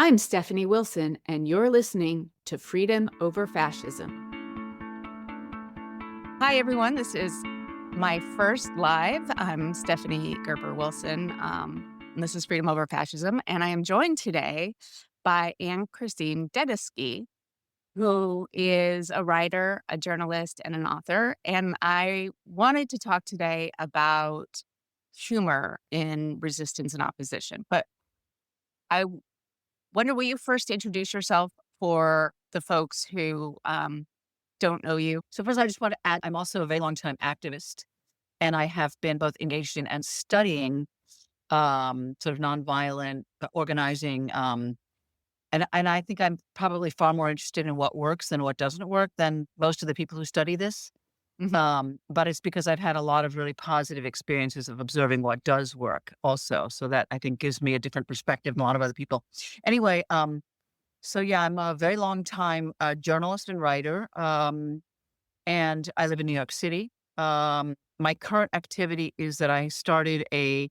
I'm Stephanie Wilson, and you're listening to Freedom Over Fascism. Hi, everyone. This is my first live. I'm Stephanie Gerber Wilson. And this is Freedom Over Fascism. And I am joined today by Anne-Christine Dedesky, who is a writer, a journalist, and an author. And I wanted to talk today about humor in resistance and opposition. But I wonder, will you first introduce yourself for the folks who don't know you? So first, I just want to add, I'm also a very long-time activist, and I have been both engaged in and studying sort of nonviolent organizing. And I think I'm probably far more interested in what works than what doesn't work than most of the people who study this. But it's because I've had a lot of really positive experiences of observing what does work also. So that I think gives me a different perspective than a lot of other people. Anyway, so yeah, I'm a very long time journalist and writer. And I live in New York City. My current activity is that I started a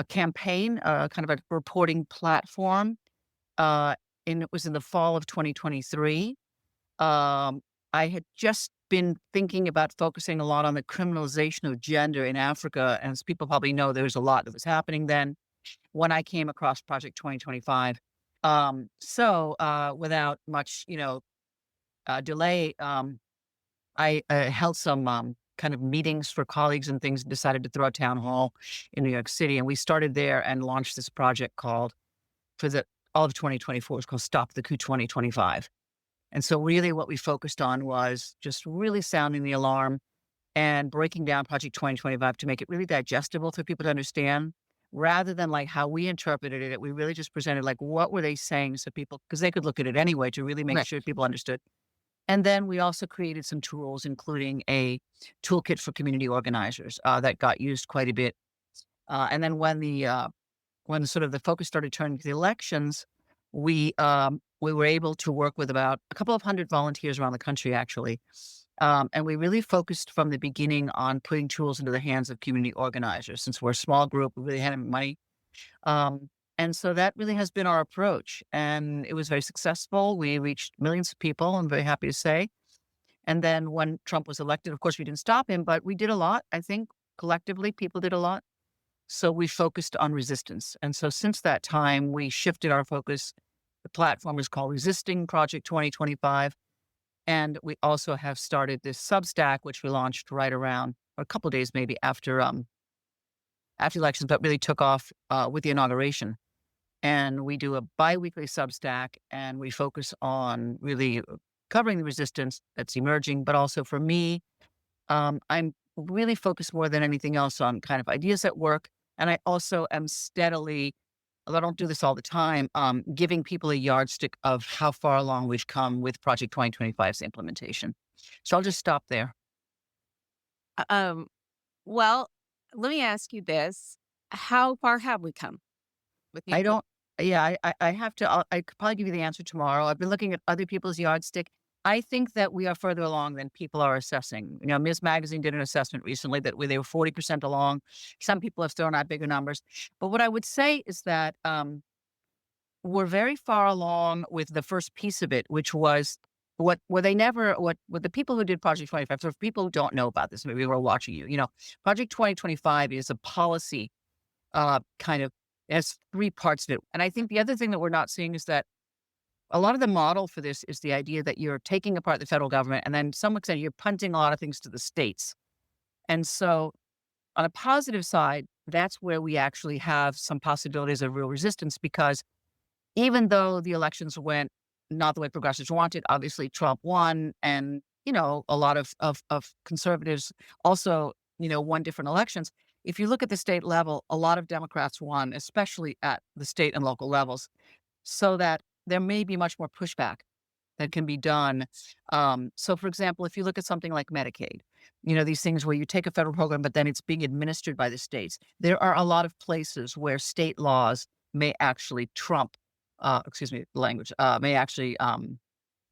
campaign, kind of a reporting platform, and it was in the fall of 2023. I had just been thinking about focusing a lot on the criminalization of gender in Africa, and as people probably know, there was a lot that was happening then when I came across Project 2025. Without much, delay, I held some kind of meetings for colleagues and things and decided to throw a town hall in New York City. And we started there and launched this project called, for the all of 2024, it's called Stop the Coup 2025. And so really what we focused on was just really sounding the alarm and breaking down Project 2025 to make it really digestible for people to understand, rather than like how we interpreted it. We really just presented like, what were they saying so people, because they could look at it anyway, to really make Right. sure people understood. And then we also created some tools, including a toolkit for community organizers that got used quite a bit. And then when sort of the focus started turning to the elections, we were able to work with about a couple of hundred volunteers around the country, actually. And we really focused from the beginning on putting tools into the hands of community organizers. Since we're a small group, we really hadn't money. And so that really has been our approach. And it was very successful. We reached millions of people, I'm very happy to say. And then when Trump was elected, of course, we didn't stop him, but we did a lot. I think collectively, people did a lot. So we focused on resistance. And so since that time, we shifted our focus. The platform is called Resisting Project 2025. And we also have started this Substack, which we launched right around, or a couple of days maybe after elections, but really took off with the inauguration. And we do a biweekly Substack, and we focus on really covering the resistance that's emerging. But also for me, I'm really focused more than anything else on kind of ideas at work. And I also am steadily, although I don't do this all the time, giving people a yardstick of how far along we've come with Project 2025's implementation. So I'll just stop there. Um, well, let me ask you this. How far have we come with the I don't, yeah, I have to, I could probably give you the answer tomorrow. I've been looking at other people's yardstick. I think that we are further along than people are assessing. Ms. Magazine did an assessment recently that they were 40% along. Some people have thrown out bigger numbers. But what I would say is that we're very far along with the first piece of it, which was what the people who did Project 25, so for people who don't know about this, maybe we're watching Project 2025 is a policy kind of, it has three parts of it. And I think the other thing that we're not seeing is that a lot of the model for this is the idea that you're taking apart the federal government, and then to some extent you're punting a lot of things to the states. And so on a positive side, that's where we actually have some possibilities of real resistance, because even though the elections went not the way progressives wanted, obviously Trump won, and, a lot of conservatives also, won different elections. If you look at the state level, a lot of Democrats won, especially at the state and local levels, so that there may be much more pushback that can be done. So, for example, if you look at something like Medicaid, these things where you take a federal program, but then it's being administered by the states, there are a lot of places where state laws may actually trump, language, may actually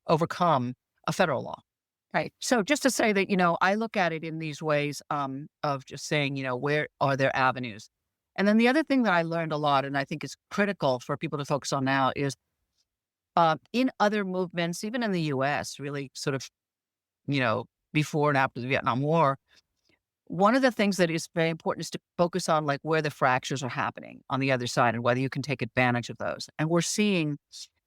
overcome a federal law. Right. So just to say that, I look at it in these ways of just saying, where are there avenues? And then the other thing that I learned a lot, and I think is critical for people to focus on now, is In other movements, even in the US, really sort of, you know, before and after the Vietnam War, one of the things that is very important is to focus on like where the fractures are happening on the other side and whether you can take advantage of those. And we're seeing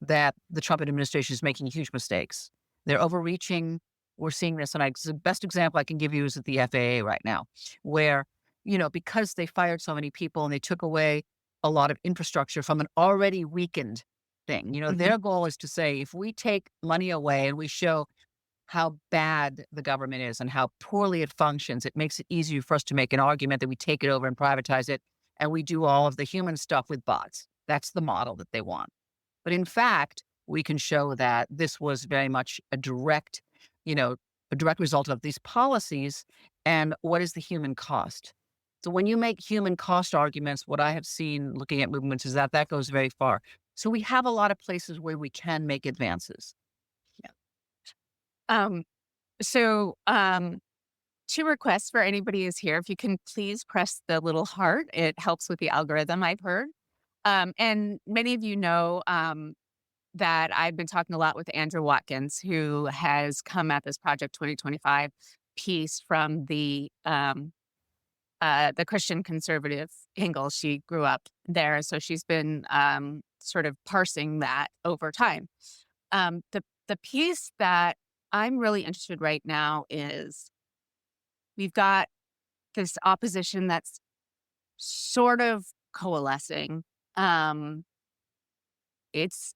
that the Trump administration is making huge mistakes. They're overreaching. We're seeing this, and the best example I can give you is at the FAA right now, where, because they fired so many people and they took away a lot of infrastructure from an already weakened thing. Mhm. Their goal is to say, if we take money away and we show how bad the government is and how poorly it functions, it makes it easier for us to make an argument that we take it over and privatize it and we do all of the human stuff with bots. That's the model that they want. But in fact, we can show that this was very much you know, a direct result of these policies. And what is the human cost? So when you make human cost arguments, what I have seen looking at movements is that that goes very far. So we have a lot of places where we can make advances. Yeah. Um, so, 2 requests for anybody who's here. If you can please press the little heart, it helps with the algorithm, I've heard. And many of you know that I've been talking a lot with Andrew Watkins, who has come at this Project 2025 piece from the Christian conservative angle. She grew up there, so she's been sort of parsing that over time. The piece that I'm really interested right now is we've got this opposition that's sort of coalescing. Um, it's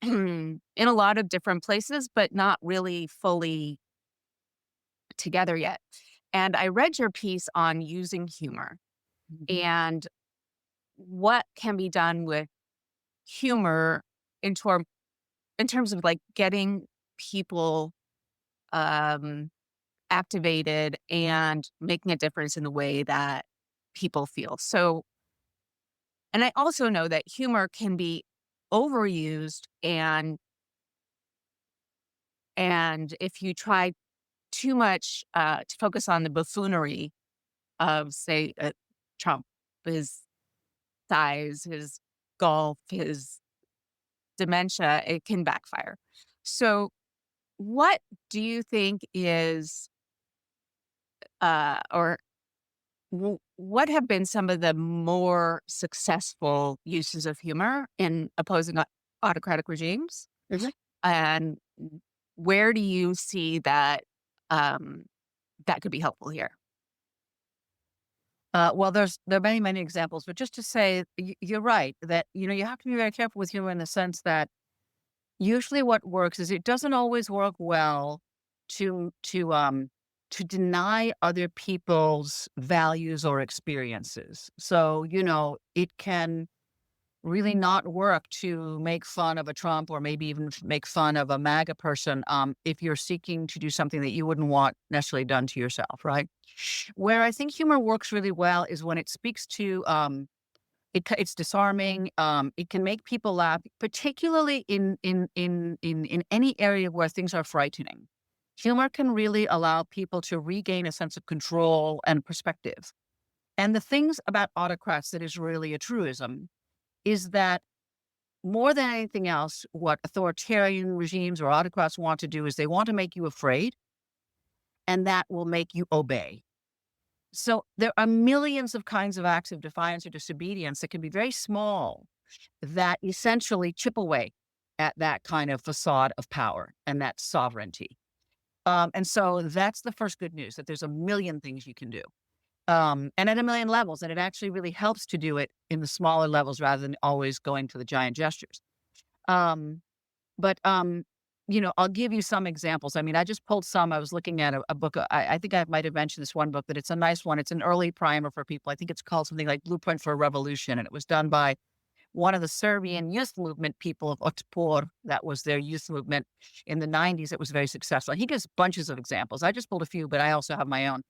in a lot of different places, but not really fully together yet. And I read your piece on using humor Mhm. and what can be done with humor in, tor- in terms of like getting people um, activated and making a difference in the way that people feel. So, and I also know that humor can be overused and if you try too much to focus on the buffoonery of, say, Trump, his size, his golf, his dementia, it can backfire. So, what do you think is, or what have been some of the more successful uses of humor in opposing autocratic regimes? Mhm. And where do you see that um, that could be helpful here? Well, there are many, many examples, but just to say, you're right that you have to be very careful with humor in the sense that usually what works is it doesn't always work well to to um to deny other people's values or experiences. So it can really not work to make fun of a Trump or maybe even make fun of a MAGA person if you're seeking to do something that you wouldn't want necessarily done to yourself, right? Where I think humor works really well is when it speaks to it's disarming. It can make people laugh, particularly in any area where things are frightening. Humor can really allow people to regain a sense of control and perspective. And the things about autocrats that is really a truism is that more than anything else, what authoritarian regimes or autocrats want to do is they want to make you afraid, and that will make you obey. So there are millions of kinds of acts of defiance or disobedience that can be very small that essentially chip away at that kind of facade of power and that sovereignty. And so that's the first good news that there's a million things you can do. And at a million levels, and it actually really helps to do it in the smaller levels rather than always going to the giant gestures. Um, but I'll give you some examples. I mean, I just pulled some. I was looking at a book. I think I might have mentioned this one book, but it's a nice one. It's an early primer for people. I think it's called something like Blueprint for a Revolution. And it was done by one of the Serbian youth movement people of Otpor. That was their youth movement in the 90s. It was very successful. He gives bunches of examples. I just pulled a few, but I also have my own.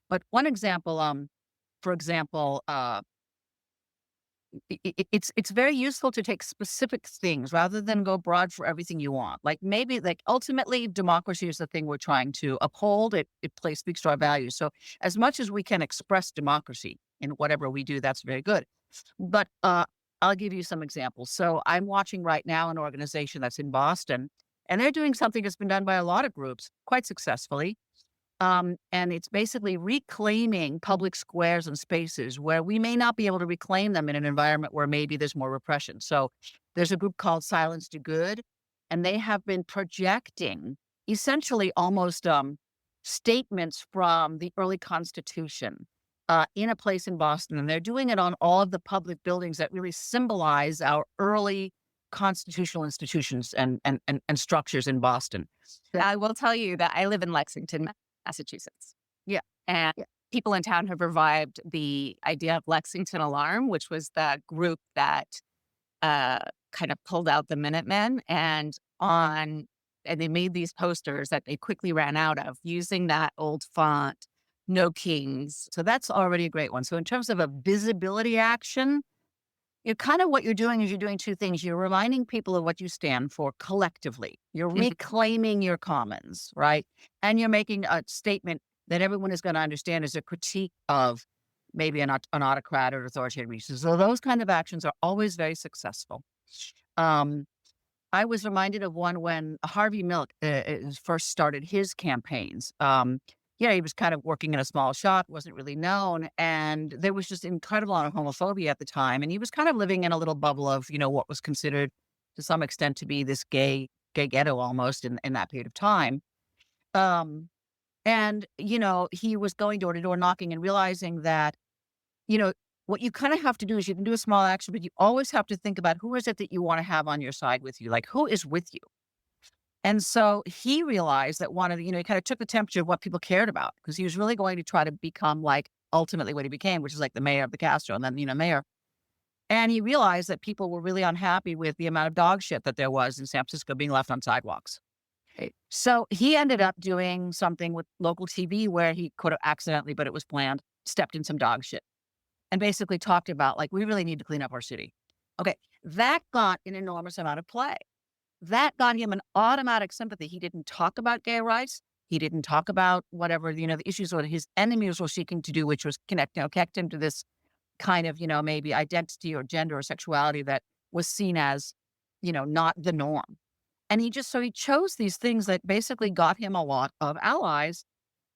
But one example, for example, it's very useful to take specific things rather than go broad for everything you want. Like maybe like ultimately democracy is the thing we're trying to uphold. Speaks to our values. So as much as we can express democracy in whatever we do, that's very good. But I'll give you some examples. So I'm watching right now an organization that's in Boston, and they're doing something that's been done by a lot of groups quite successfully. And it's basically reclaiming public squares and spaces where we may not be able to reclaim them in an environment where maybe there's more repression. So there's a group called Silence to Good, and they have been projecting essentially almost statements from the early Constitution in a place in Boston. And they're doing it on all of the public buildings that really symbolize our early constitutional institutions and structures in Boston. I will tell you that I live in Lexington, Massachusetts. Yeah. And Yeah. people in town have revived the idea of Lexington Alarm, which was the group that uh, kind of pulled out the Minutemen and they made these posters that they quickly ran out of using that old font, no kings. So that's already a great one. So in terms of a visibility action, kind of what you're doing is you're doing two things. You're reminding people of what you stand for collectively. You're reclaiming your commons, right? And you're making a statement that everyone is going to understand as a critique of maybe an autocrat or authoritarian regime. So those kind of actions are always very successful. I was reminded of one when Harvey Milk first started his campaigns. He was kind of working in a small shop, wasn't really known, and there was just incredible amount of homophobia at the time. And he was kind of living in a little bubble of, what was considered to some extent to be this gay ghetto almost in that period of time. And he was going door to door knocking and realizing that, what you kind of have to do is you can do a small action, but you always have to think about who is it that you want to have on your side with you? Like, who is with you? And so he realized that one of the, he kind of took the temperature of what people cared about because he was really going to try to become like ultimately what he became, which is like the mayor of the Castro and then, mayor. And he realized that people were really unhappy with the amount of dog shit that there was in San Francisco being left on sidewalks. Right. So he ended up doing something with local TV where he could have accidentally, but it was planned, stepped in some dog shit and basically talked about like, we really need to clean up our city. Okay. That got an enormous amount of play. That got him an automatic sympathy. He didn't talk about gay rights. He didn't talk about whatever, the issues that his enemies were seeking to do, which was connect him to this kind of, maybe identity or gender or sexuality that was seen as, not the norm. And he chose these things that basically got him a lot of allies.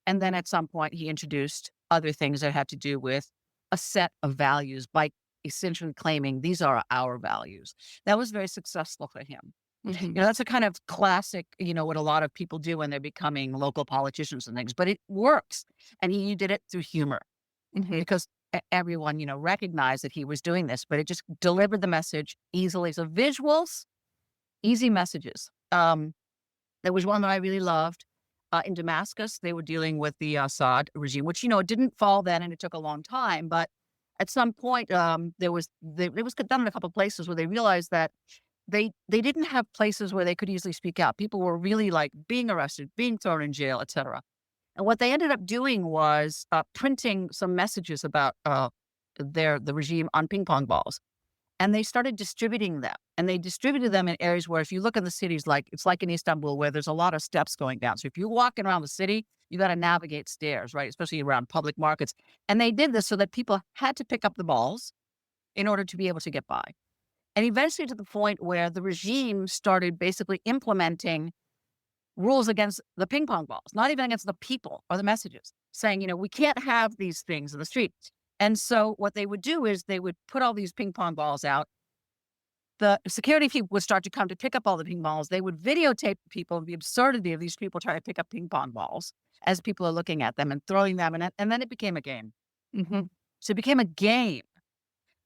And then at some point he introduced other things that had to do with a set of values by essentially claiming these are our values. That was very successful for him. That's a kind of classic, what a lot of people do when they're becoming local politicians and things, but it works. And he did it through humor because everyone, recognized that he was doing this, but it just delivered the message easily. So visuals, easy messages. There was one that I really loved. In Damascus, they were dealing with the Assad regime, which, it didn't fall then and it took a long time. But at some point, it was done in a couple of places where they realized that they didn't have places where they could easily speak out. People were really like being arrested, being thrown in jail, etc. And what they ended up doing was printing some messages about the regime on ping pong balls. And they started distributing them. And they distributed them in areas where if you look in the cities, like it's like in Istanbul, where there's a lot of steps going down. So if you're walking around the city, you got to navigate stairs, right? Especially around public markets. And they did this so that people had to pick up the balls in order to be able to get by. And eventually to the point where the regime started basically implementing rules against the ping pong balls, not even against the people or the messages, saying, we can't have these things in the street. And so what they would do is they would put all these ping pong balls out. The security people would start to come to pick up all the ping balls. They would videotape people, the absurdity of these people trying to pick up ping pong balls as people are looking at them and throwing them. And then it became a game. So it became a game.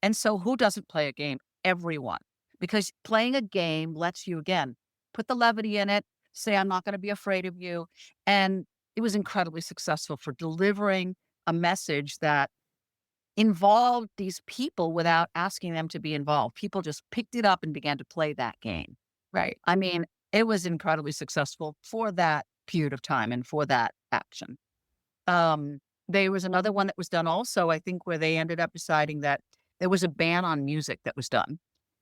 And so who doesn't play a game? Everyone. Because playing a game lets you, again, put the levity in it, say, I'm not going to be afraid of you. And it was incredibly successful for delivering a message that involved these people without asking them to be involved. People just picked it up and began to play that game. Right. I mean, it was incredibly successful for that period of time and for that action. There was another one that was done also, I think, where they ended up deciding that there was a ban on music that was done.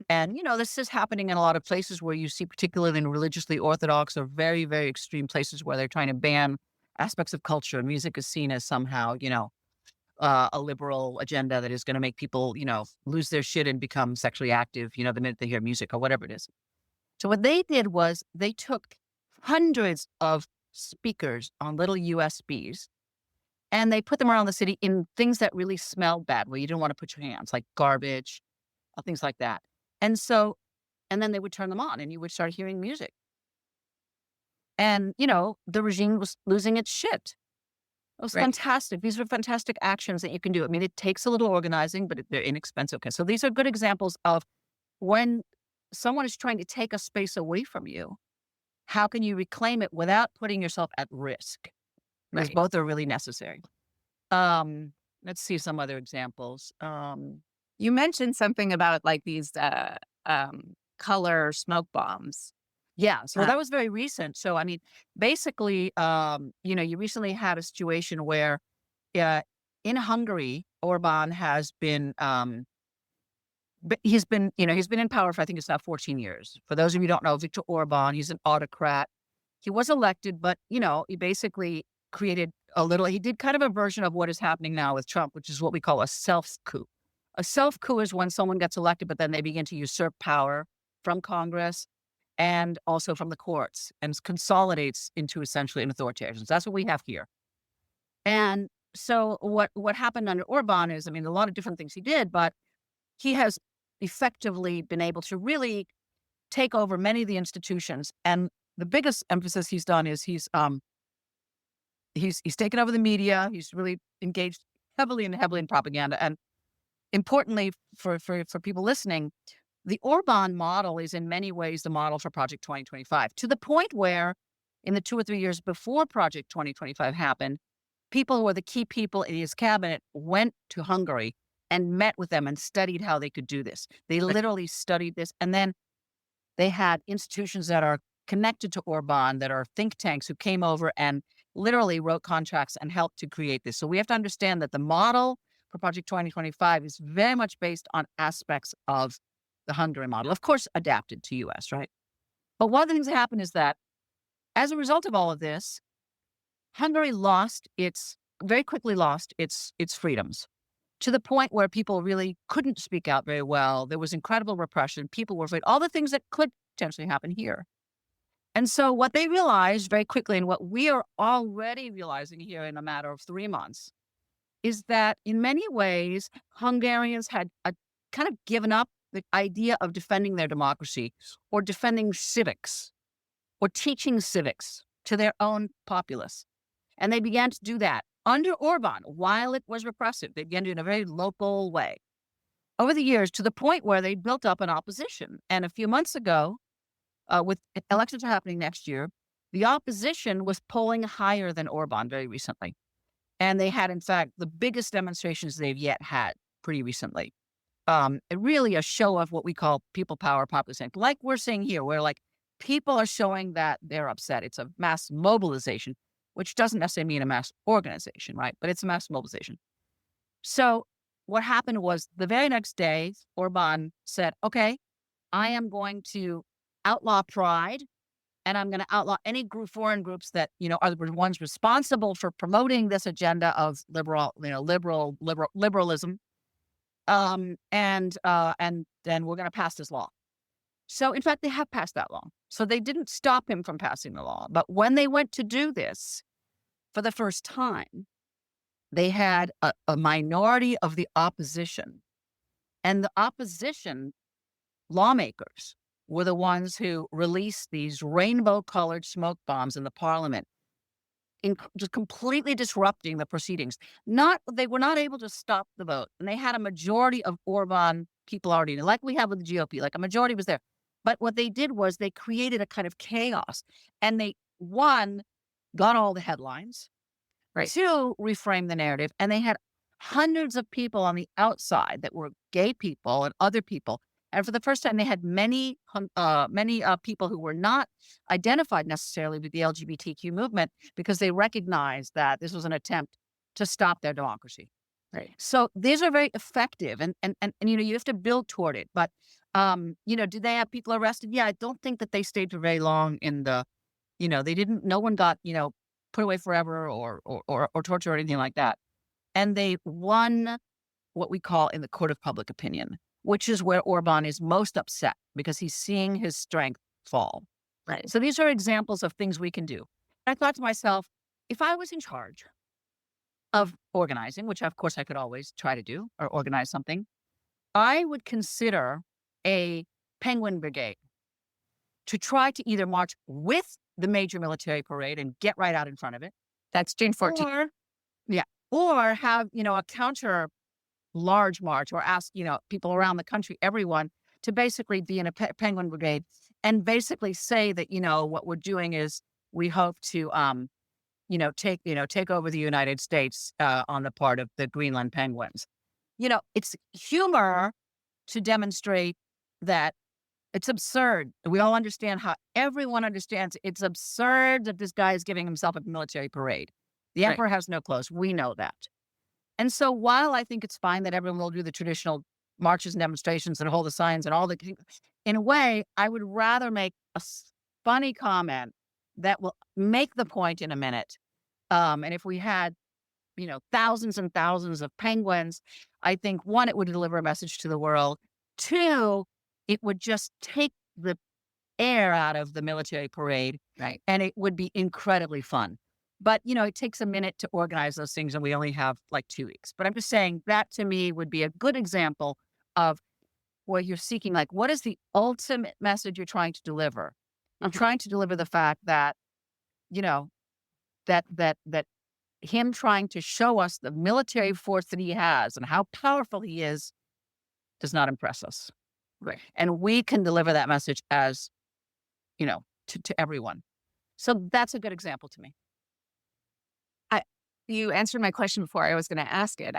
And, this is happening in a lot of places where you see, particularly in religiously orthodox or very, very extreme places where they're trying to ban aspects of culture. Music is seen as somehow, a liberal agenda that is going to make people, lose their shit and become sexually active, the minute they hear music or whatever it is. So what they did was they took hundreds of speakers on little USBs and they put them around the city in things that really smelled bad, where you didn't want to put your hands, like garbage, things like that. And so, and then they would turn them on and you would start hearing music. And, the regime was losing its shit. It was Right. fantastic. These are fantastic actions that you can do. I mean, it takes a little organizing, but they're inexpensive. Okay, so these are good examples of when someone is trying to take a space away from you, how can you reclaim it without putting yourself at risk? Because Right. both are really necessary. Let's see some other examples. You mentioned something about like these color smoke bombs. Yeah, so Uh, that was very recent. So, I mean, basically, you recently had a situation where uh, in Hungary, Orban has been, but he's been in power for, I think it's now 14 years. For those of you who don't know, Viktor Orban, he's an autocrat. He was elected, but, he basically created he did kind of a version of what is happening now with Trump, which is what we call a self coup. A self coup is when someone gets elected, but then they begin to usurp power from Congress and also from the courts and consolidates into essentially an authoritarian. So that's what we have here. And so what happened under Orban is, I mean, a lot of different things he did, but he has effectively been able to really take over many of the institutions. And the biggest emphasis he's done is he's taken over the media. He's really engaged heavily in propaganda. And importantly, for people listening, the Orban model is in many ways the model for Project 2025, to the point where in the 2 or 3 years before Project 2025 happened, people who were the key people in his cabinet went to Hungary and met with them and studied how they could do this. They literally studied this. And then they had institutions that are connected to Orban, that are think tanks, who came over and literally wrote contracts and helped to create this. So we have to understand that the model for Project 2025 is very much based on aspects of the Hungary model, of course, adapted to US, right? But one of the things that happened is that as a result of all of this, Hungary very quickly lost its freedoms, to the point where people really couldn't speak out very well. There was incredible repression. People were afraid, all the things that could potentially happen here. And so what they realized very quickly, and what we are already realizing here in a matter of 3 months, is that in many ways, Hungarians had kind of given up the idea of defending their democracy or defending civics or teaching civics to their own populace. And they began to do that under Orban while it was repressive. They began to do it in a very local way over the years, to the point where they built up an opposition. And a few months ago, with elections are happening next year, the opposition was polling higher than Orban very recently. And they had, in fact, the biggest demonstrations they've yet had pretty recently. Really a show of what we call people power, populist, like we're seeing here, where like people are showing that they're upset. It's a mass mobilization, which doesn't necessarily mean a mass organization, right? But it's a mass mobilization. So what happened was the very next day, Orban said, okay, I am going to outlaw Pride, and I'm going to outlaw any foreign groups that, are the ones responsible for promoting this agenda of liberalism. And then we're going to pass this law. So in fact, they have passed that law. So they didn't stop him from passing the law. But when they went to do this for the first time, they had a minority of the opposition, and the opposition lawmakers were the ones who released these rainbow-colored smoke bombs in the parliament, just completely disrupting the proceedings. They were not able to stop the vote, and they had a majority of Orban people already, like we have with the GOP, like a majority was there. But what they did was they created a kind of chaos, and they, one, got all the headlines, Right. two, reframed the narrative, and they had hundreds of people on the outside that were gay people and other people. And for the first time, they had many people who were not identified necessarily with the LGBTQ movement, because they recognized that this was an attempt to stop their democracy. Right. So these are very effective, and you have to build toward it. But did they have people arrested? Yeah, I don't think that they stayed for very long in the, they didn't. No one got put away forever or tortured or anything like that. and they won what we call in the court of public opinion, which is where Orban is most upset because he's seeing his strength fall. Right. So these are examples of things we can do. I thought to myself, if I was in charge of organizing, which of course I could always try to do or organize something, I would consider a penguin brigade to try to either march with the major military parade and get right out in front of it, That's June 14th. or yeah, or have, a counter large march, or ask, people around the country, everyone, to basically be in a penguin brigade and basically say that, what we're doing is we hope to, take over the United States on the part of the Greenland penguins. It's humor to demonstrate that it's absurd. We all understand how everyone understands it's absurd that this guy is giving himself a military parade. The Right. emperor has no clothes. We know that. And so while I think it's fine that everyone will do the traditional marches and demonstrations and hold the signs and all the, in a way, I would rather make a funny comment that will make the point in a minute. And if we had, thousands and thousands of penguins, I think, one, it would deliver a message to the world. Two, it would just take the air out of the military parade, Right. and it would be incredibly fun. But, it takes a minute to organize those things, and we only have like 2 weeks. But I'm just saying that to me would be a good example of where you're seeking, like, what is the ultimate message you're trying to deliver? I'm trying to deliver the fact that, you know, that him trying to show us the military force that he has and how powerful he is does not impress us. Right. And we can deliver that message as, to everyone. So that's a good example to me. You answered my question before I was going to ask it.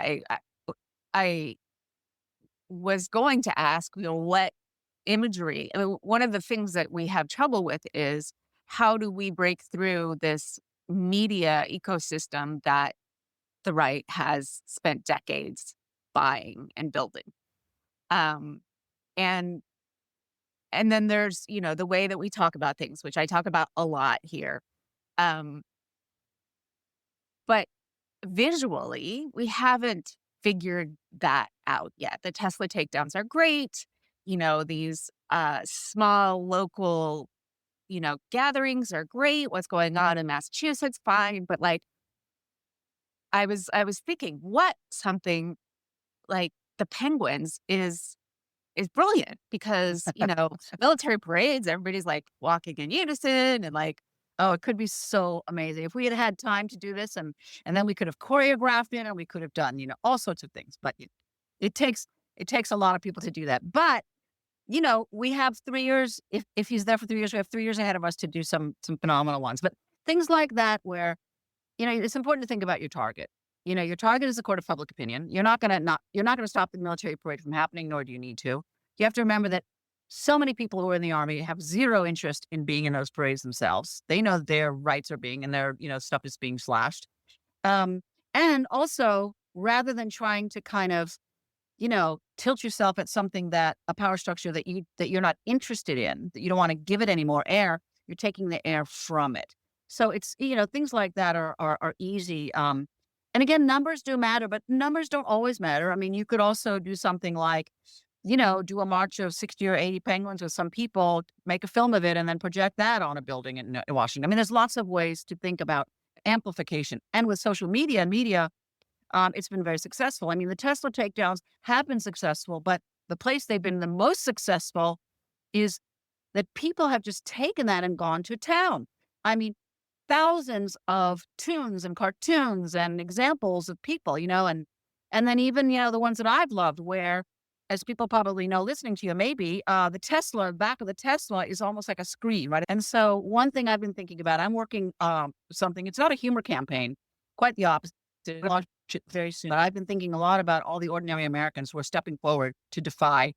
I was going to ask, what imagery. I mean, one of the things that we have trouble with is how do we break through this media ecosystem that the right has spent decades buying and building. Um, and and then there's, the way that we talk about things, which I talk about a lot here. Um, but visually, we haven't figured that out yet. The Tesla takedowns are great. These small local, gatherings are great. What's going on in Massachusetts, fine. But like, I was thinking, what something like the Penguins is brilliant because, military parades, everybody's like walking in unison and like, Oh, it could be so amazing. If we had had time to do this, and then we could have choreographed it, and we could have done, all sorts of things. But it takes a lot of people to do that. But, we have 3 years. If he's there for 3 years, we have 3 years ahead of us to do some phenomenal ones. But things like that where, it's important to think about your target. Your target is the court of public opinion. You're not gonna stop the military parade from happening, nor do you need to. You have to remember that so many people who are in the army have zero interest in being in those parades themselves. They know their rights are being, and their, stuff is being slashed. And also, rather than trying to kind of, tilt yourself at something that a power structure that you're not interested in, that you don't want to give it any more air, you're taking the air from it. So it's, things like that are easy. And again, numbers do matter, but numbers don't always matter. I mean, you could also do something like, do a march of 60 or 80 penguins with some people, make a film of it, and then project that on a building in Washington. I mean, there's lots of ways to think about amplification. And with social media, it's been very successful. I mean, the Tesla takedowns have been successful, but the place they've been the most successful is that people have just taken that and gone to town. I mean, thousands of tunes and cartoons and examples of people, and then even, the ones that I've loved where, as people probably know listening to you, maybe the back of the Tesla is almost like a screen, right? And so one thing I've been thinking about, I'm working something, it's not a humor campaign, quite the opposite. I'll launch it very soon. But I've been thinking a lot about all the ordinary Americans who are stepping forward to defy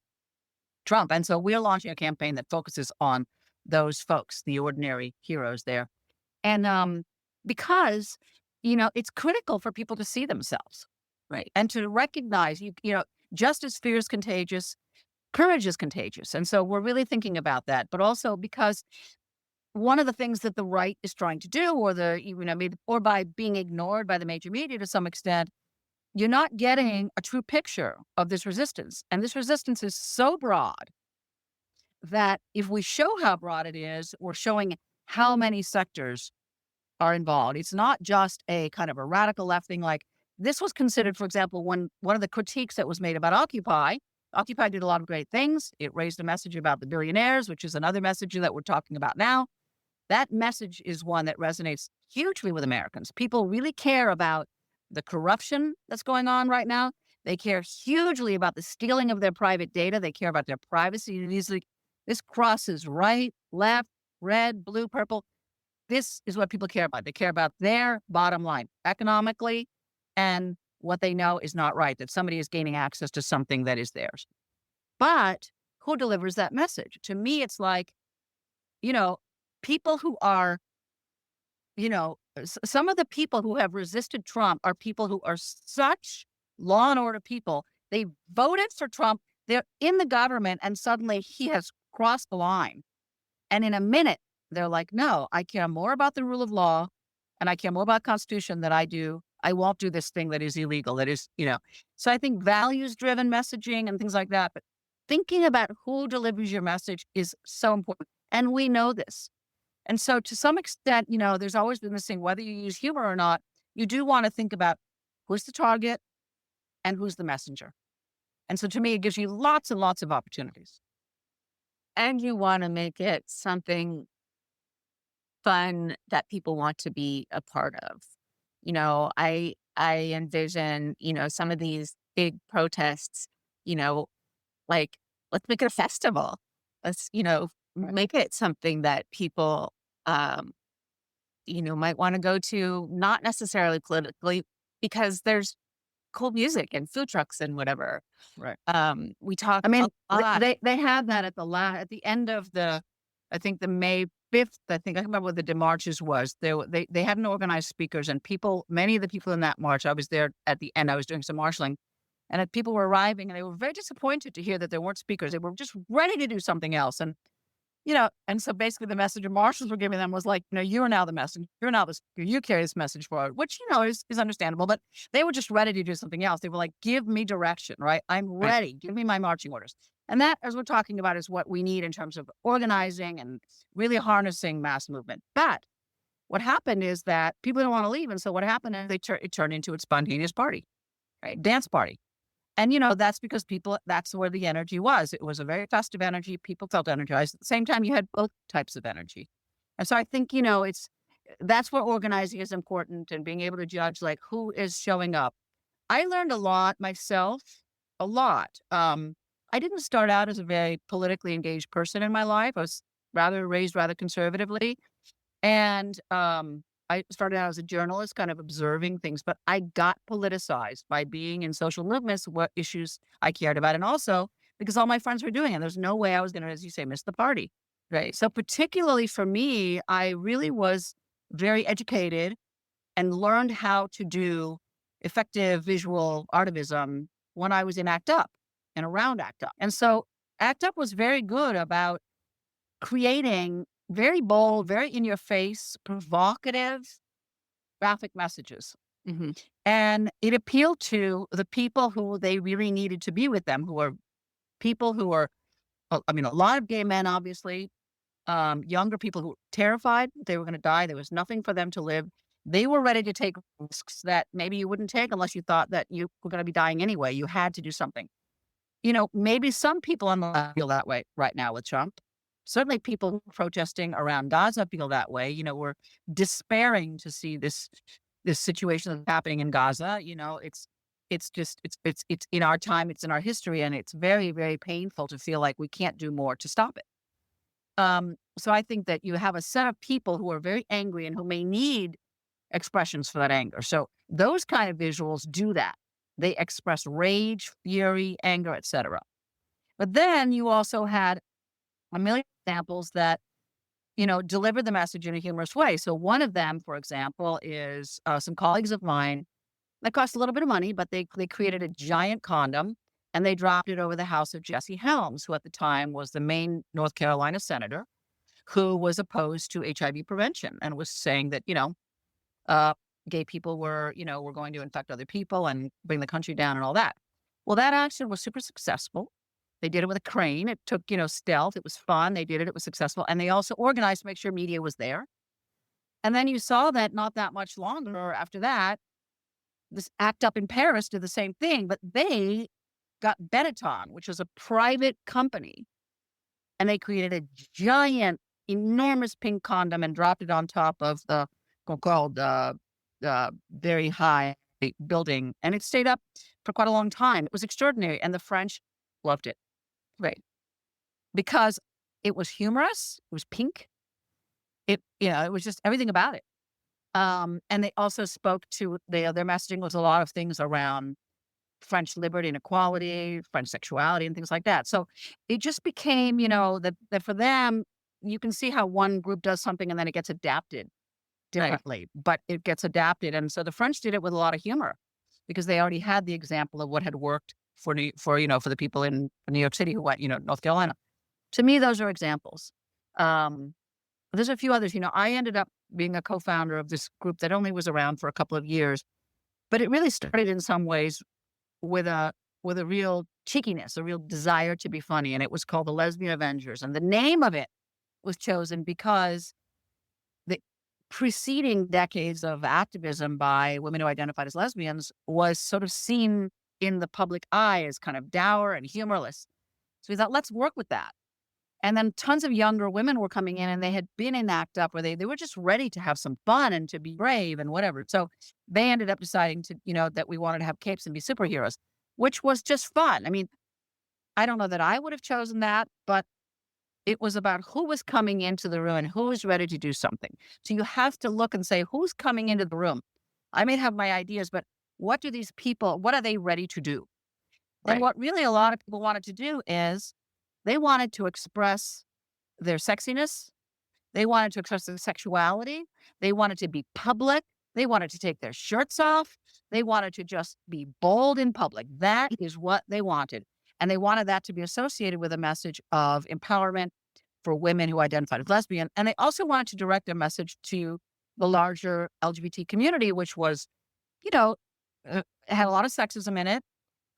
Trump. And so we're launching a campaign that focuses on those folks, the ordinary heroes there. And because, it's critical for people to see themselves. right. And to recognize, just as fear is contagious, courage is contagious. And so we're really thinking about that. But also because one of the things that the right is trying to do, or by being ignored by the major media to some extent, you're not getting a true picture of this resistance. And this resistance is so broad that if we show how broad it is, we're showing how many sectors are involved. It's not just a kind of a radical left thing. Like this was considered, for example, when one of the critiques that was made about Occupy. Occupy did a lot of great things. It raised a message about the billionaires, which is another message that we're talking about now. That message is one that resonates hugely with Americans. People really care about the corruption that's going on right now. They care hugely about the stealing of their private data. They care about their privacy. This crosses right, left, red, blue, purple. This is what people care about. They care about their bottom line economically and what they know is not right, that somebody is gaining access to something that is theirs. But who delivers that message? To me, it's like, you know, people who are, some of the people who have resisted Trump are people who are such law and order people. They voted for Trump. They're in the government and suddenly he has crossed the line. And in a minute, they're like, no, I care more about the rule of law and I care more about Constitution than I do. I won't do this thing that is illegal. That is, So I think values driven messaging and things like that. But thinking about who delivers your message is so important. And we know this. And so to some extent, there's always been this thing, whether you use humor or not, you do want to think about who's the target and who's the messenger. And so to me, it gives you lots and lots of opportunities. And you want to make it something fun that people want to be a part of. I envision, some of these big protests, like let's make it a festival. Let's, make it something that people, might want to go to, not necessarily politically, because there's cool music and food trucks and whatever. Right. We talk. I mean, a lot. they had that at the end of I think the May 5th. I can't remember what the demarches was. They hadn't organized speakers, and many of the people in that march. I was there at the end. I was doing some marshaling, and people were arriving, and they were very disappointed to hear that there weren't speakers. They were just ready to do something else, and so basically the message the marshals were giving them was like, you are now the messenger. You're now the speaker. You carry this message forward, which, is understandable. But they were just ready to do something else. They were like, give me direction, right? I'm ready. Give me my marching orders. And that, as we're talking about, is what we need in terms of organizing and really harnessing mass movement. But what happened is that people didn't want to leave. And so what happened is it turned into a spontaneous party, right? Dance party. And, that's because that's where the energy was. It was a very festive energy. People felt energized. At the same time, you had both types of energy. And so I think, that's where organizing is important and being able to judge like who is showing up. I learned a lot myself, a lot. I didn't start out as a very politically engaged person in my life. I was raised rather conservatively. And I started out as a journalist, kind of observing things, but I got politicized by being in social movements, what issues I cared about. And also because all my friends were doing it. There's no way I was going to, as you say, miss the party. Right. So particularly for me, I really was very educated and learned how to do effective visual artivism when I was in ACT UP and around ACT UP. And so ACT UP was very good about creating very bold, very in your face, provocative graphic messages. Mm-hmm. And it appealed to the people who they really needed to be with them, who are people who are, a lot of gay men, obviously, younger people who were terrified they were going to die. There was nothing for them to live. They were ready to take risks that maybe you wouldn't take unless you thought that you were going to be dying anyway. You had to do something. Maybe some people on the left feel that way right now with Trump. Certainly people protesting around Gaza feel that way. We're despairing to see this situation that's happening in Gaza. It's in our time, it's in our history, and it's very, very painful to feel like we can't do more to stop it. So I think that you have a set of people who are very angry and who may need expressions for that anger. So those kind of visuals do that. They express rage, fury, anger, etc. But then you also had a million examples that, deliver the message in a humorous way. So one of them, for example, is some colleagues of mine that cost a little bit of money, but they created a giant condom and they dropped it over the house of Jesse Helms, who at the time was the Maine, North Carolina senator, who was opposed to HIV prevention and was saying that, gay people were going to infect other people and bring the country down and all that. Well, that action was super successful. They did it with a crane. It took, stealth. It was fun. They did it. It was successful. And they also organized to make sure media was there. And then you saw that not that much longer after that, this ACT UP in Paris did the same thing, but they got Benetton, which was a private company, and they created a giant, enormous pink condom and dropped it on top of the called very high building, and it stayed up for quite a long time. It was extraordinary, and the French loved it. Right. Because it was humorous, it was pink. It was just everything about it. And they also spoke to their messaging was a lot of things around French liberty and equality, French sexuality, and things like that. So it just became, that for them, you can see how one group does something and then it gets adapted differently, but it gets adapted. And so the French did it with a lot of humor because they already had the example of what had worked for the people in New York City who went, North Carolina. To me, those are examples. There's a few others. I ended up being a co-founder of this group that only was around for a couple of years, but it really started in some ways with a real cheekiness, a real desire to be funny, and it was called the Lesbian Avengers. And the name of it was chosen because the preceding decades of activism by women who identified as lesbians was sort of seen in the public eye as kind of dour and humorless. So we thought, let's work with that. And then tons of younger women were coming in and they had been in ACT UP where they were just ready to have some fun and to be brave and whatever. So they ended up deciding to, that we wanted to have capes and be superheroes, which was just fun. I mean, I don't know that I would have chosen that, but it was about who was coming into the room and who was ready to do something. So you have to look and say, who's coming into the room? I may have my ideas, but what are they ready to do? Right. And what really a lot of people wanted to do is they wanted to express their sexiness. They wanted to express their sexuality. They wanted to be public. They wanted to take their shirts off. They wanted to just be bold in public. That is what they wanted. And they wanted that to be associated with a message of empowerment for women who identified as lesbian. And they also wanted to direct a message to the larger LGBT community, which was, had a lot of sexism in it.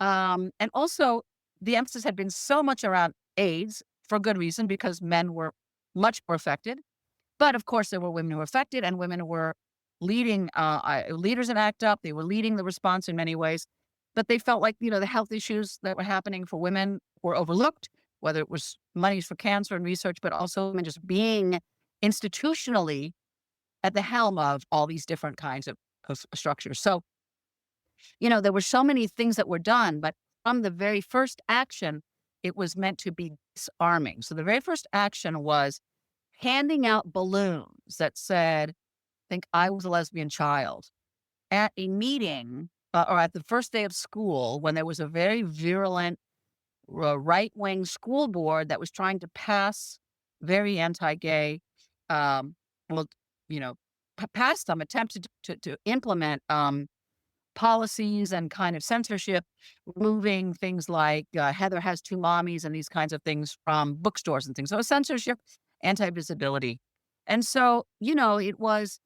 And also the emphasis had been so much around AIDS for good reason, because men were much more affected. But of course, there were women who were affected, and women who were leading leaders in ACT UP. They were leading the response in many ways. But they felt like, the health issues that were happening for women were overlooked, whether it was monies for cancer and research, but also women just being institutionally at the helm of all these different kinds of structures. So, there were so many things that were done, but from the very first action, it was meant to be disarming. So the very first action was handing out balloons that said, I think I was a lesbian child, at a meeting or at the first day of school when there was a very virulent right-wing school board that was trying to pass very anti-gay, well, pass them, attempted to implement policies and kind of censorship, removing things like Heather has two mommies and these kinds of things from bookstores and things. So censorship, anti-visibility. And so, it was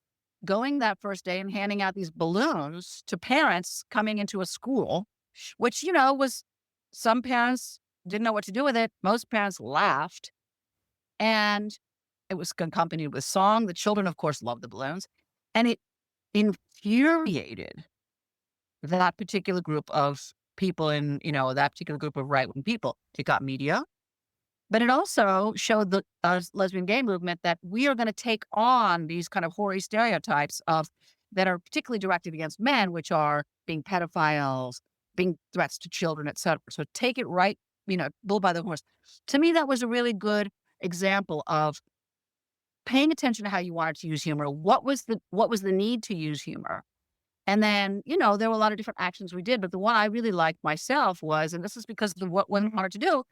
going that first day and handing out these balloons to parents coming into a school, which, was some parents didn't know what to do with it. Most parents laughed. And it was accompanied with song. The children, of course, loved the balloons. And it infuriated that particular group of people in, that particular group of right-wing people. It got media, but it also showed the lesbian gay movement that we are going to take on these kind of hoary stereotypes that are particularly directed against men, which are being pedophiles, being threats to children, et cetera. So take it right, bull by the horse. To me, that was a really good example of paying attention to how you wanted to use humor. What was the need to use humor? And then, there were a lot of different actions we did, but the one I really liked myself was, and this is because of what women wanted to do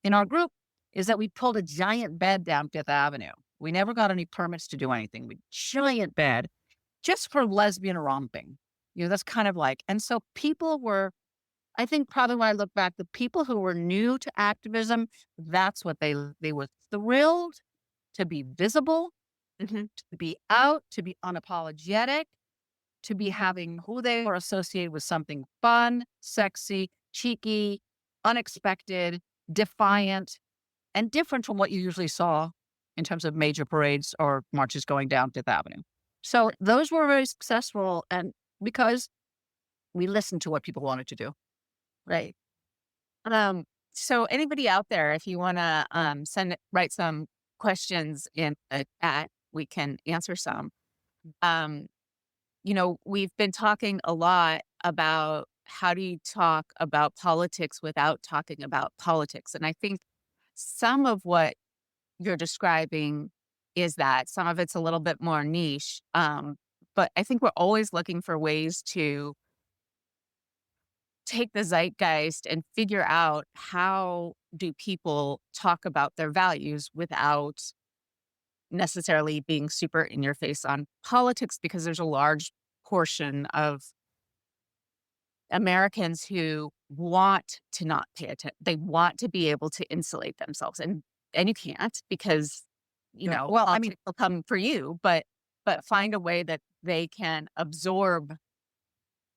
in our group, is that we pulled a giant bed down Fifth Avenue. We never got any permits to do anything. Giant bed just for lesbian romping. That's kind of like, and so people were, I think probably when I look back, the people who were new to activism, that's what they were thrilled to be visible, Mm-hmm. to be out, to be unapologetic. to be having who they were associated with something fun, sexy, cheeky, unexpected, defiant, and different from what you usually saw in terms of major parades or marches going down Fifth Avenue. So those were very successful, and because we listened to what people wanted to do. Right. Um, so anybody out there, if you want to write some questions in the chat, we can answer some. Um, we've been talking a lot about how do you talk about politics without talking about politics. And I think some of what you're describing is that some of it's a little bit more niche. But I think we're always looking for ways to take the zeitgeist and figure out how do people talk about their values without necessarily being super in your face on politics, because there's a large portion of Americans who want to not pay attention. They want to be able to insulate themselves, and you can't, because Well, I mean, politics will come for you, but find a way that they can absorb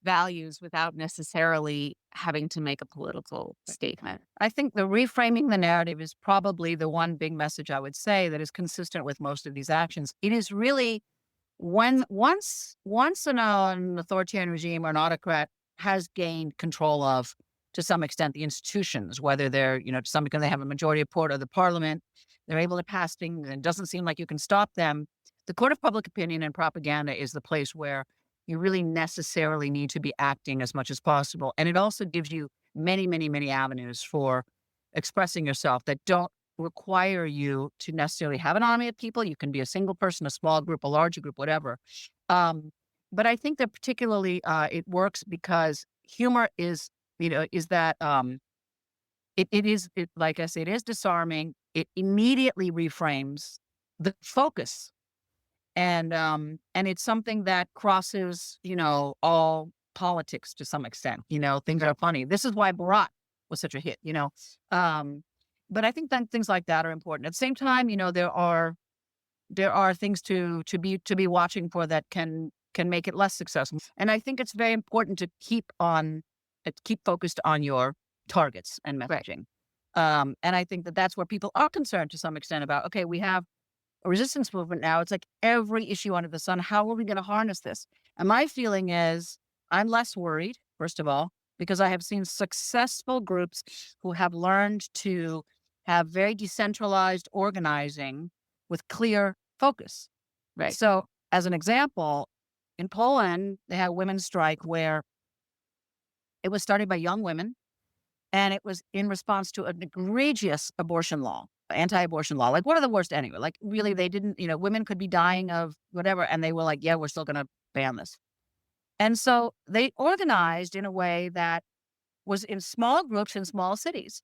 values without necessarily having to make a political statement. I think the reframing the narrative is probably the one big message I would say that is consistent with most of these actions. It is really when once an authoritarian regime or an autocrat has gained control of, to some extent, the institutions, whether they're, to some extent they have a majority support of the parliament, they're able to pass things, and it doesn't seem like you can stop them. The court of public opinion and propaganda is the place where you really necessarily need to be acting as much as possible. And it also gives you many, many, many avenues for expressing yourself that don't require you to necessarily have an army of people. You can be a single person, a small group, a larger group, whatever. But I think that particularly it works because humor is, is that like I say, it is disarming. It immediately reframes the focus, and it's something that crosses, all politics to some extent. Things are funny. This is why Barack was such a hit. But I think that things like that are important. At the same time, there are things to be watching for that can make it less successful. And I think it's very important to keep focused on your targets and messaging. And I think that that's where people are concerned to some extent about. Okay, we have a resistance movement now. It's like every issue under the sun. How are we going to harness this? And my feeling is I'm less worried, first of all, because I have seen successful groups who have learned to have very decentralized organizing with clear focus. Right. So, as an example, in Poland, they had a women's strike where it was started by young women, and it was in response to an egregious abortion law, anti-abortion law, like one of the worst anyway. Like really, they didn't, women could be dying of whatever, and they were like, yeah, we're still going to ban this. And so they organized in a way that was in small groups in small cities.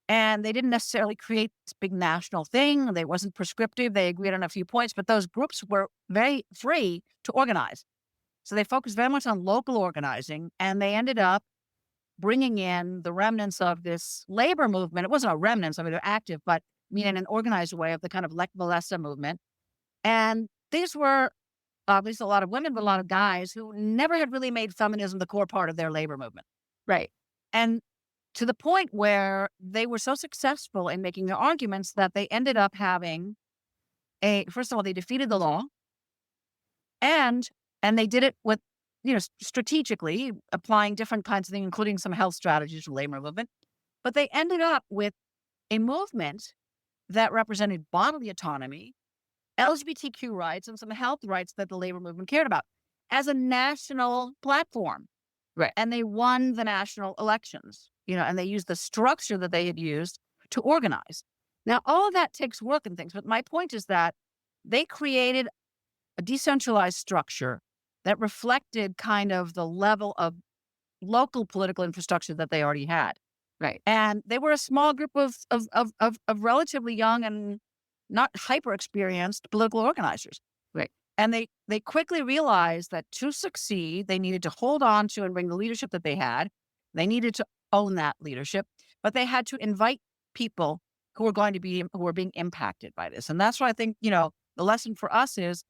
And they didn't necessarily create this big national thing. They wasn't prescriptive. They agreed on a few points, but those groups were very free to organize. So they focused very much on local organizing, and they ended up bringing in the remnants of this labor movement. It wasn't a remnants, I mean, they're active, but in an organized way of the kind of Lech Walesa movement. And these were obviously a lot of women, but a lot of guys who never had really made feminism the core part of their labor movement. Right. And to the point where they were so successful in making their arguments that they ended up having first of all, they defeated the law, and they did it with, strategically applying different kinds of things, including some health strategies for labor movement. But they ended up with a movement that represented bodily autonomy, LGBTQ rights, and some health rights that the labor movement cared about as a national platform. Right. And they won the national elections, and they used the structure that they had used to organize. Now, all of that takes work and things, but my point is that they created a decentralized structure that reflected kind of the level of local political infrastructure that they already had. Right. And they were a small group of relatively young and not hyper experienced political organizers. Right. And they quickly realized that to succeed, they needed to hold on to and bring the leadership that they had. They needed to own that leadership, but they had to invite people who were being impacted by this. And that's what I think, the lesson for us is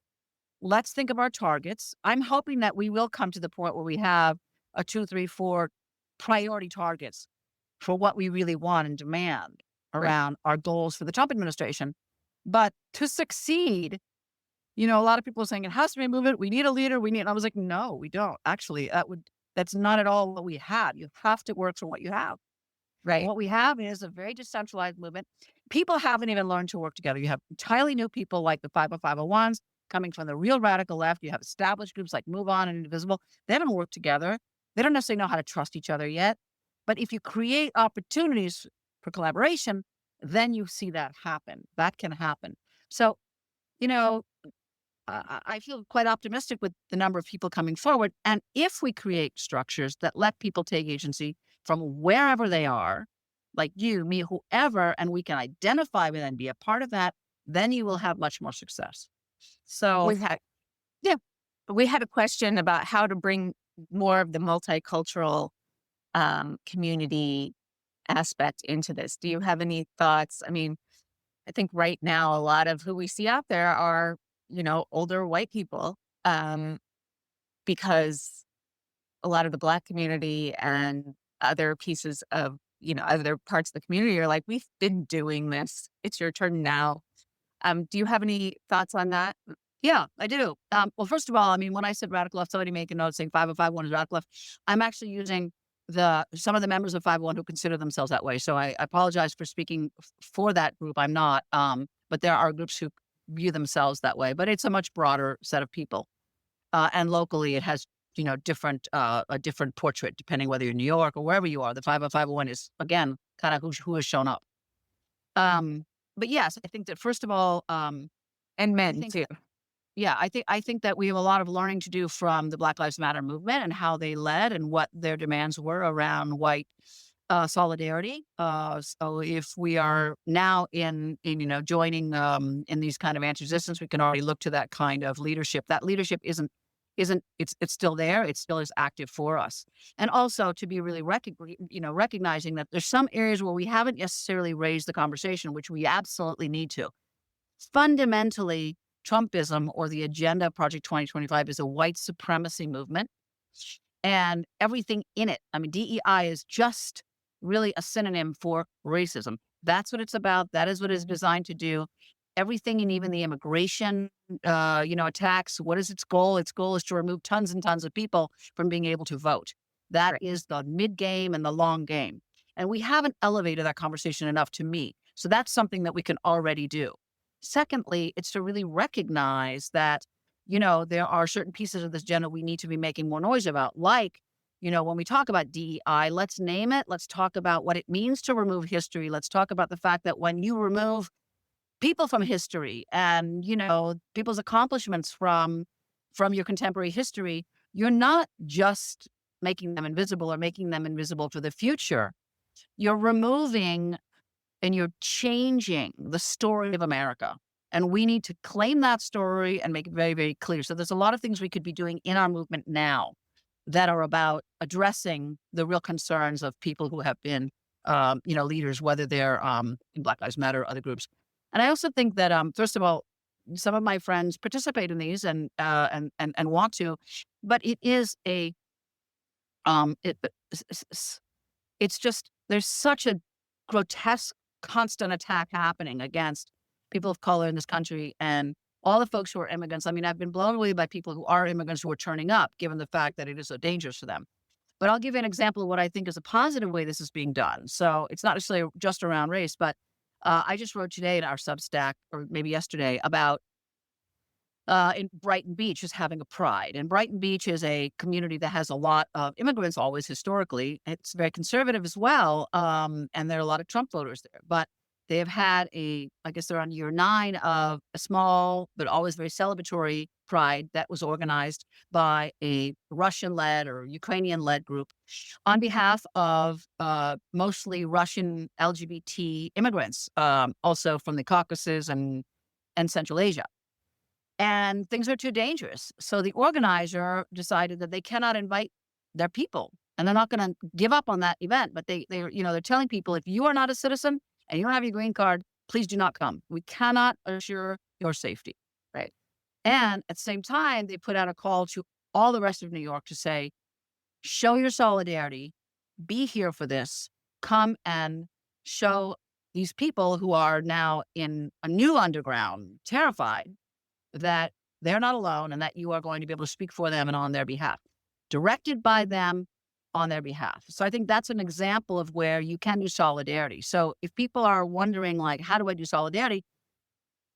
let's think of our targets. I'm hoping that we will come to the point where we have a 2, 3, 4 priority targets for what we really want and demand Right. around our goals for the Trump administration. But to succeed, a lot of people are saying it has to be a movement. We need a leader. And I was like, no, we don't. Actually, that's not at all what we have. You have to work for what you have. And Right. what we have is a very decentralized movement. People haven't even learned to work together. You have entirely new people like the 50501s coming from the real radical left. You have established groups like Move On and Indivisible. They haven't worked together. They don't necessarily know how to trust each other yet. But if you create opportunities for collaboration, then you see that happen. That can happen. So, you know, I feel quite optimistic with the number of people coming forward. And if we create structures that let people take agency from wherever they are, like you, me, whoever, and we can identify with and be a part of that, then you will have much more success. So, We had yeah, we had a question about how to bring more of the multicultural community aspect into this. Do you have any thoughts? I mean, I think right now a lot of who we see out there are, older white people, um, because a lot of the Black community and other pieces of, other parts of the community are like, we've been doing this. It's your turn now. Do you have any thoughts on that? yeah, I do. Well, first of all, I mean, when I said radical left, somebody make a note saying 5051 is radical left. I'm actually using some of the members of 501 who consider themselves that way. So I apologize for speaking for that group. I'm not. But there are groups who view themselves that way. But it's a much broader set of people. And locally, it has different a different portrait depending whether you're in New York or wherever you are. The 50501 is again kind of who has shown up. But yes, I think that first of all, And I men think too. yeah, I think that we have a lot of learning to do from the Black Lives Matter movement and how they led and what their demands were around white solidarity. So if we are now in joining in these kind of anti-resistance, we can already look to that kind of leadership. That leadership isn't it's still there. It still is active for us, and also to be really recognizing that there's some areas where we haven't necessarily raised the conversation, which we absolutely need to. Fundamentally, Trumpism or the agenda Project 2025 is a white supremacy movement and everything in it. I mean, DEI is just really a synonym for racism. That's what it's about. That is what it's designed to do. Everything and even the immigration, attacks. What is its goal? Its goal is to remove tons and tons of people from being able to vote. That Right. is the mid game and the long game. And we haven't elevated that conversation enough to me. So that's something that we can already do. Secondly, it's to really recognize that, there are certain pieces of this agenda we need to be making more noise about. Like, when we talk about DEI, let's name it. Let's talk about what it means to remove history. Let's talk about the fact that when you remove people from history and, people's accomplishments from your contemporary history, you're not just making them invisible or making them invisible for the future. You're removing and you're changing the story of America. And we need to claim that story and make it very, very clear. So there's a lot of things we could be doing in our movement now that are about addressing the real concerns of people who have been, leaders, whether they're in Black Lives Matter or other groups. And I also think that, first of all, some of my friends participate in these and want to, but it is it's just there's such a grotesque constant attack happening against people of color in this country and all the folks who are immigrants. I mean, I've been blown away by people who are immigrants who are turning up, given the fact that it is so dangerous for them. But I'll give you an example of what I think is a positive way this is being done. So it's not necessarily just around race, but I just wrote today in our Substack, or maybe yesterday, about in Brighton Beach is having a pride. And Brighton Beach is a community that has a lot of immigrants always historically. It's very conservative as well. And there are a lot of Trump voters there. But they have had I guess they're on year 9 of a small but always very celebratory pride that was organized by a Russian-led or Ukrainian-led group on behalf of mostly Russian LGBT immigrants, also from the Caucasus and Central Asia. And things are too dangerous. So the organizer decided that they cannot invite their people and they're not going to give up on that event. But they're telling people, if you are not a citizen and you don't have your green card, please do not come. We cannot assure your safety. Right. And at the same time, they put out a call to all the rest of New York to say, show your solidarity, be here for this, come and show these people who are now in a new underground, terrified, that they're not alone and that you are going to be able to speak for them and on their behalf, directed by them on their behalf. So I think that's an example of where you can do solidarity. So if people are wondering, like, how do I do solidarity?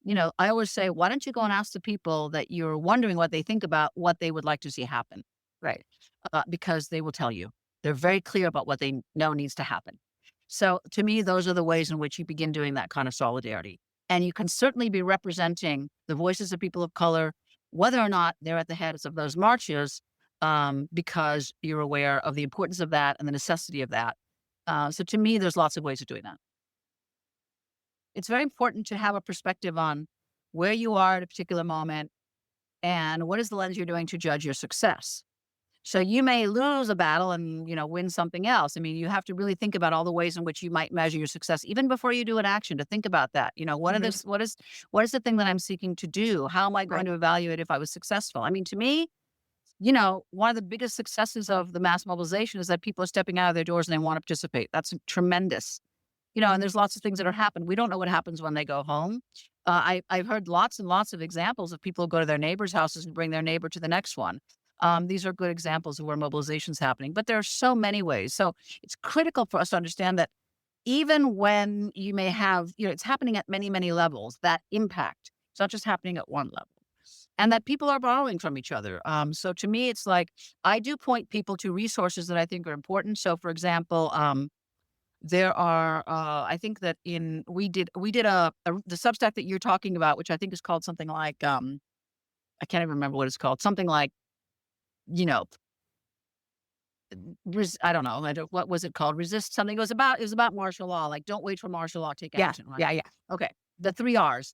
I always say, why don't you go and ask the people that you're wondering what they think about what they would like to see happen? Right. Because they will tell you. They're very clear about what they know needs to happen. So to me, those are the ways in which you begin doing that kind of solidarity. And you can certainly be representing the voices of people of color, whether or not they're at the heads of those marches, because you're aware of the importance of that and the necessity of that. So to me, there's lots of ways of doing that. It's very important to have a perspective on where you are at a particular moment and what is the lens you're doing to judge your success. So you may lose a battle and, win something else. I mean, you have to really think about all the ways in which you might measure your success, even before you do an action, to think about that. What is the thing that I'm seeking to do? How am I going Right. to evaluate if I was successful? I mean, to me, one of the biggest successes of the mass mobilization is that people are stepping out of their doors and they want to participate. That's tremendous. And there's lots of things that are happening. We don't know what happens when they go home. I've heard lots and lots of examples of people who go to their neighbors' houses and bring their neighbor to the next one. These are good examples of where mobilization is happening, but there are so many ways. So it's critical for us to understand that even when you may have, it's happening at many, many levels, that impact. It's not just happening at one level. And that people are borrowing from each other. So to me, it's like I do point people to resources that I think are important. So, for example, there are, I think that we did the Substack that you're talking about, which I think is called something like, I can't even remember what it's called. Something like, you know, I don't know. What was it called? Resist something. It was about martial law. Like, don't wait for martial law, take Yeah. action. Right? Yeah. Yeah. Okay. The 3 R's.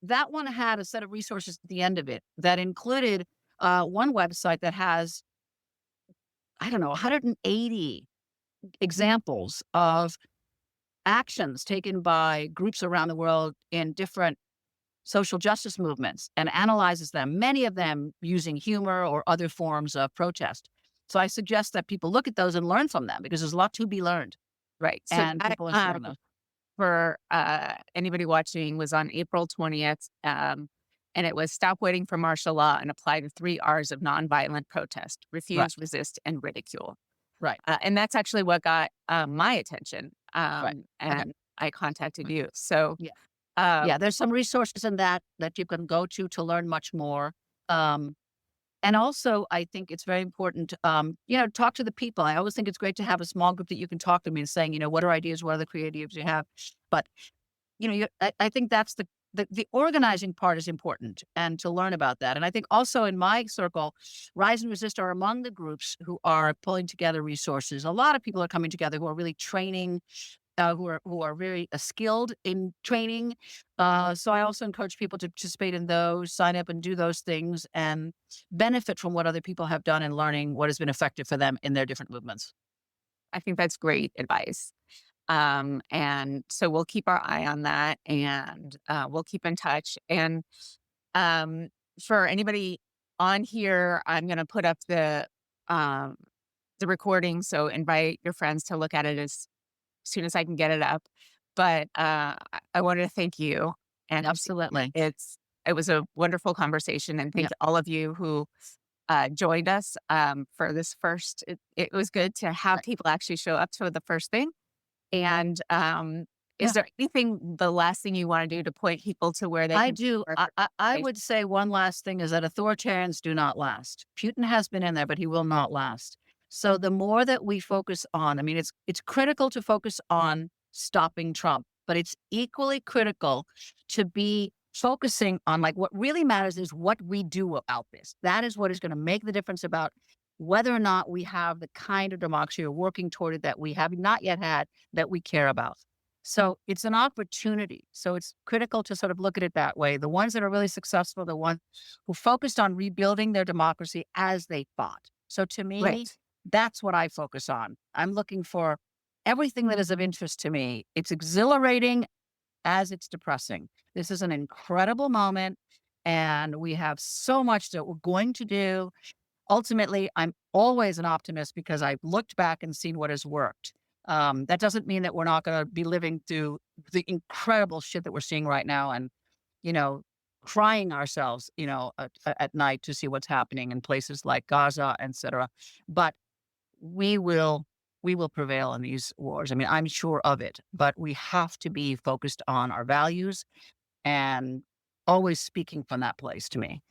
That one had a set of resources at the end of it that included one website that has, I don't know, 180 examples of actions taken by groups around the world in different social justice movements and analyzes them, many of them using humor or other forms of protest. So I suggest that people look at those and learn from them because there's a lot to be learned. Right. So And that, people are sharing those. for anybody watching was on April 20th. And it was stop waiting for martial law and apply the 3 R's of nonviolent protest: Right. refuse, resist, and ridicule. Right. And that's actually what got my attention. Right. Okay. And I contacted you. So, Yeah. uh, Yeah. There's some resources in that you can go to learn much more. Um, And also, I think it's very important, talk to the people. I always think it's great to have a small group that you can talk to me and saying, what are ideas? What are the creatives you have? But, I think that's the organizing part is important and to learn about that. And I think also in my circle, Rise and Resist are among the groups who are pulling together resources. A lot of people are coming together who are really training, who are very skilled in training. So I also encourage people to participate in those, sign up and do those things, and benefit from what other people have done and learning what has been effective for them in their different movements. I think that's great advice. And so we'll keep our eye on that, and we'll keep in touch. And um, for anybody on here, I'm going to put up um, the recording. So invite your friends to look at it as soon as I can get it up. But I wanted to thank you, and Absolutely. it was a wonderful conversation. And thank Yeah. all of you who joined us for this first. It was good to have Right. people actually show up to the first thing. And Yeah. is there anything, the last thing you want to do to point people to where they I can do. more I information? would say one last thing is that authoritarians do not last. Putin has been in there, but he will not last. So the more that we focus on, I mean, it's critical to focus on stopping Trump, but it's equally critical to be focusing on, like, what really matters is what we do about this. That is what is going to make the difference about whether or not we have the kind of democracy or working toward it that we have not yet had that we care about. So it's an opportunity. So it's critical to sort of look at it that way. The ones that are really successful, the ones who focused on rebuilding their democracy as they fought. So to me, Right. that's what I focus on. I'm looking for everything that is of interest to me. It's exhilarating as it's depressing. This is an incredible moment. and we have so much that we're going to do. Ultimately, I'm always an optimist because I've looked back and seen what has worked. That doesn't mean that we're not going to be living through the incredible shit that we're seeing right now, and you know, crying ourselves, at night to see what's happening in places like Gaza, etc. But we will we will prevail in these wars. I mean, I'm sure of it. But we have to be focused on our values and always speaking from that place. To me.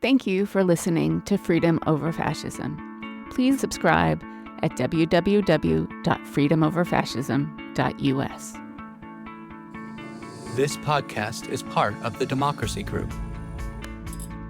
Thank you for listening to Freedom Over Fascism. Please subscribe at www.freedomoverfascism.us. This podcast is part of the Democracy Group.